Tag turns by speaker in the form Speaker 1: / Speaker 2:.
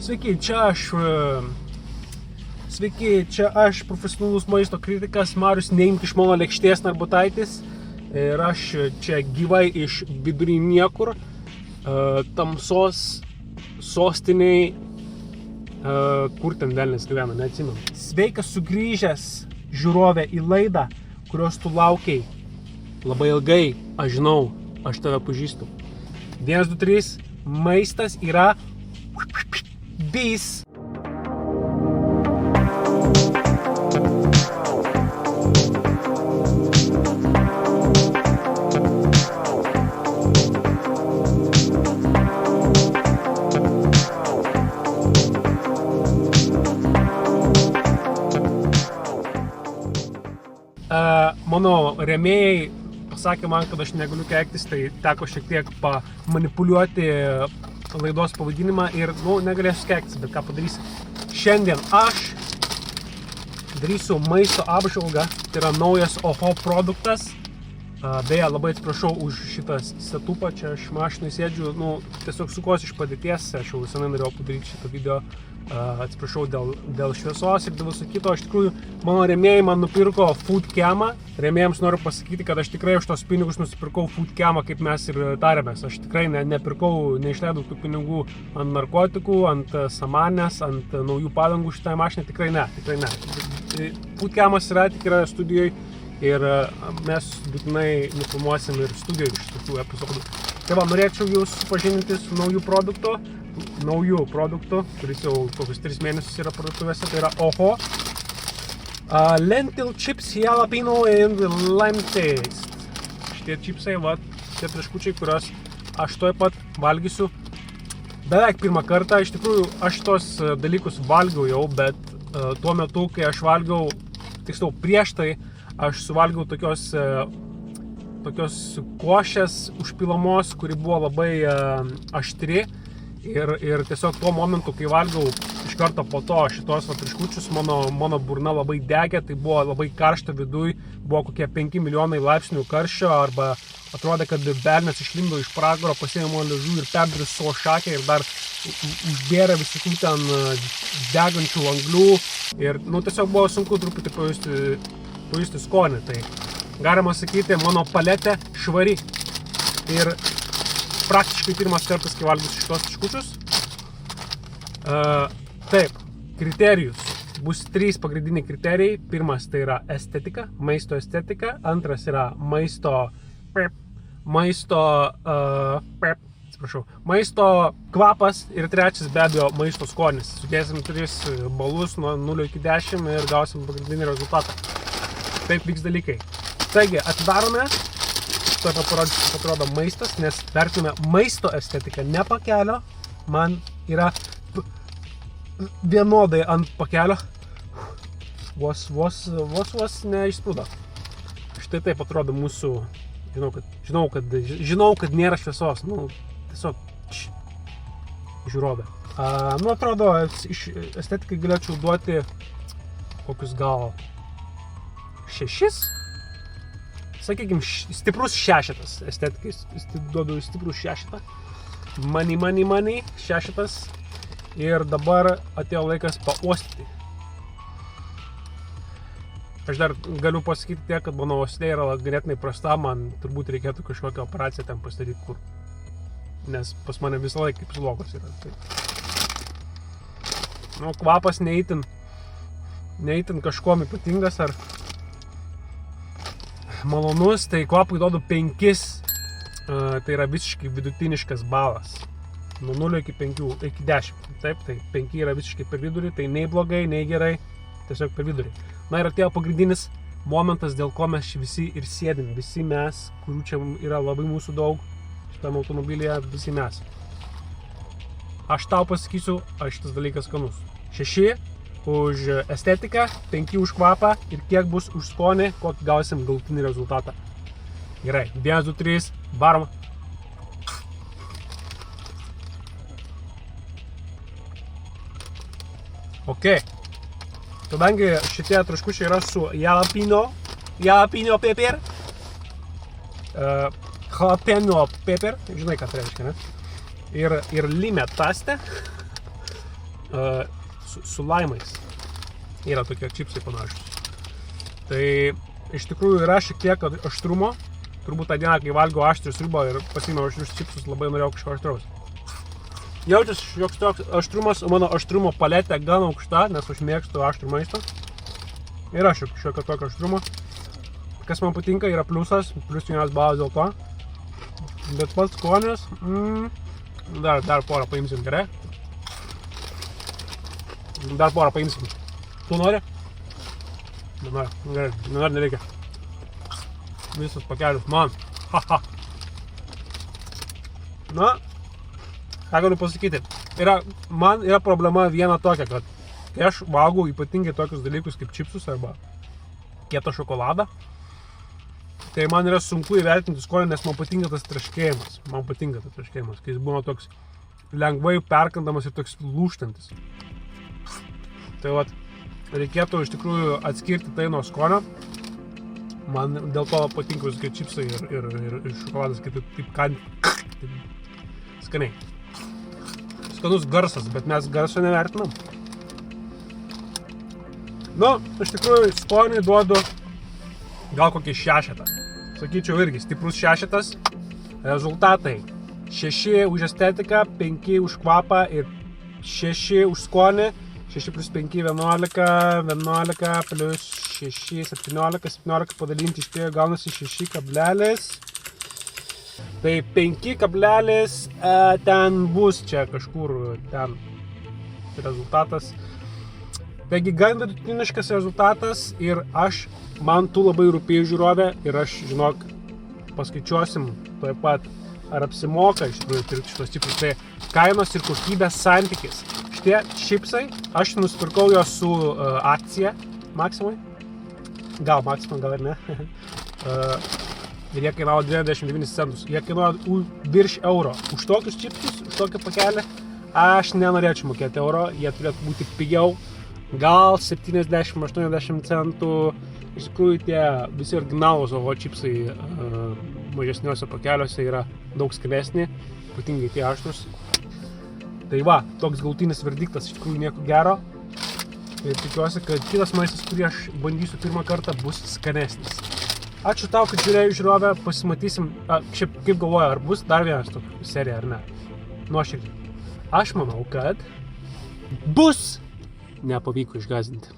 Speaker 1: Sveiki, čia aš, profesionalus maisto kritikas Marius Neimk iš mano lėkštės Narbutaitis. Ir aš čia gyvai iš vidury niekur, tamsos sostiniai, kur ten velnis gyvena, neatsimenu. Sveikas sugrįžęs žiūrovė į laidą, kurios tu laukiai labai ilgai, aš žinau, aš tave pažįstu. 1, 2, 3, maistas yra bis. Mano rėmėjai pasakė man, kad aš negaliu keiktis, tai teko šiek tiek pamanipuliuoti laidos pavadinimą ir, negalėsiu keiktis, bet ką padarysiu. Šiandien aš darysiu maisto apžvalgą, tai yra naujas Oho produktas. Beje, labai atsiprašau už šitą setupą, čia aš mašinai sėdžiu, tiesiog sukuosi iš padėties, aš jau senai norėjau padaryti šitą video. Atsiprašau dėl šviesos ir dėl viso kito. Iš tikrųjų, mano rėmėjai man nupirko foodcamą. Rėmėjams noriu pasakyti, kad aš tikrai už tos pinigus nusipirkau foodcamą, kaip mes ir tarėmės. Aš tikrai neišleidau tų pinigų ant narkotikų, ant samanės, ant naujų padangų šitai mašinai. Tikrai ne. Foodcamas yra tik yra studijoje ir mes būtinai nufilmuosim ir studijoje iš tokių epizodų. Tai va, norėčiau jūs supažindinti su naujų produktų, kuris jau kokius 3 mėnesius yra parduotuvėse, tai yra Oho. Lentil chips, jalapeno and lime taste. Šitie čipsai, šitie traškučiai, kuriuos aš tuoj pat valgysiu beveik pirmą kartą. Iš tikrųjų, aš tos dalykus valgiau jau, bet tuo metu, kai aš valgiau, tiksliau prieš tai, aš suvalgiau tokios košės užpilamos, kuri buvo labai aštri. Ir tiesiog tuo momentu, kai valgiau iš karto po to šitos traškučius, mano burna labai degė, tai buvo labai karšta viduj, buvo kokie 5 milijonai laipsnių karščio, arba atrodė, kad velnias išlindo iš pragaro, pasiėmė liežuvį ir perbrės savo šakę ir dar užbėrė visokių ten degančių anglių. Ir tiesiog buvo sunku truputį pajusti skonį. Tai galima sakyti, mano paletė švari. Ir praktiškai pirmas kartas, kai valgysiu šitos traškučius. Taip, kriterijus. Bus 3 pagrindiniai kriterijai. Pirmas tai yra estetika, maisto estetika. Antras yra maisto kvapas. Ir trečias be abejo maisto skonis. Sudėsim 3 balus nuo 0 iki 10 ir gausim pagrindinį rezultatą. Taip vyks dalykai. Taigi, atidarome. Tuo parodžiu, kaip atrodo maistas, nes vertiname maisto estetiką, ne pakelio. Man yra vienodai ant pakelio. Vos neišsprūdo. Štai taip atrodo mūsų, žinau, kad nėra šviesos, tiesiog žiūrovė. Atrodo, iš estetikai galėčiau duoti kokius gal 6. Sakykime, stiprus 6 estetikais, duodu stiprus 6. Money, 6. Ir dabar atėjo laikas pauostyti. Aš dar galiu pasakyti tiek, kad mano uoslė yra ganėtinai prasta, man turbūt reikėtų kažkokią operaciją ten pasidaryti kur. Nes pas mane visą laiką kaip slogos yra. Kvapas neįtin kažkuom ypatingas ar malonus, tai kvapui duodu 5, tai yra visiškai vidutiniškas balas. Nuo 0 iki 10. Taip, tai 5 yra visiškai per vidurį, tai nei blogai, nei gerai, tiesiog per vidurį. Ir atėjo pagrindinis momentas, dėl ko mes visi ir sėdim. Visi mes, kurių čia yra labai mūsų daug, šitame automobilyje, visi mes. Aš tau pasakysiu, šitas dalykas skanus. 6 už estetiką, 5 už kvapą ir kiek bus už skonį, kokį gausim galutinį rezultatą. Gerai, 1, 2, 3, varom. Ok. Kadangi šitie traškučiai yra su jalapeno pepper, žinai ką tai reiškia, ne? Ir lime taste, su laimais. Yra tokie čipsai panašus. Tai iš tikrųjų yra šiek tiek aštrumo. Turbūt tą dieną, kai valgiau aštrią sriubą ir pasiėmiau aštrius čipsus, labai norėjau kažko aštraus. Jaučiasi šioks toks aštrumas, mano aštrumo paletė gan aukšta, nes aš mėgstu aštrų maistą. Yra šiokio tokio aštrumo. Kas man patinka, yra pliusas, plius 1 balas dėl to. Bet pats skonis, dar porą paimsim, gerai? Dar porą paimsim. Tu nori? Nenori, gerai, nereikia. Visas pakelis man. Na, ką galiu pasakyti? Man yra problema viena tokia, kad kai aš valgau ypatingai tokius dalykus kaip čipsus arba kietą šokoladą, tai man yra sunku įvertinti skonį, nes man patinka tas traškėjimas. Kai jis būna toks lengvai perkandamas ir toks lūžtantis. Tai vat, reikėtų iš tikrųjų atskirti tai nuo skonio. Man dėl to patinka visokie čipsai ir šokoladas, kaip skaniai. Skanus garsas, bet mes garso nevertinam. Nu, iš tikrųjų, skonį duodu gal kokį 6. Sakyčiau irgi, stiprus 6. Rezultatai. 6 už estetiką, 5 už kvapą ir 6 už skonį. 6 plus 5, 11, 11 plus 6, 17, 17 padalinti iš tiek gaunasi 6 kablelis. Tai 5 kablelis ten bus čia kažkur ten rezultatas. Taigi gan vidutiniškas rezultatas ir man tu labai rūpėjo žiūrovė ir aš, žinok, paskaičiuosim tuoj pat, ar apsimoka iš tikrųjų pirkti šitos čipsus. Tai kainos ir kokybės santykis. Šitie čipsai, aš nusipirkau juos su akcija Maksimui. Gal Maksimui, gal ir ne. Ir jie kainavo 99 centus. Jie kainavo virš euro. Už tokius čipsus, už tokį pakelį, aš nenorėčiau mokėti euro. Jie turėtų būti pigiau. Gal 70-80 centų. Iš tikrųjų, tie visi originalūs Oho čipsai mažesniuose pakeliuose yra daug skanesni, ypatingai tie aštrus. Tai va, toks galutinis verdiktas iš tikrųjų nieko gero. Ir tikiuosi, kad kitas maistas, kurį aš bandysiu pirmą kartą, bus skanesnis. Ačiū tau, kad žiūrėjai žiūrovę, pasimatysim. Šiaip kaip galvoju, ar bus dar vienas tokia serija ar ne? Nuoširdžiai. Aš manau, kad bus. Nepavyko išgąsdinti.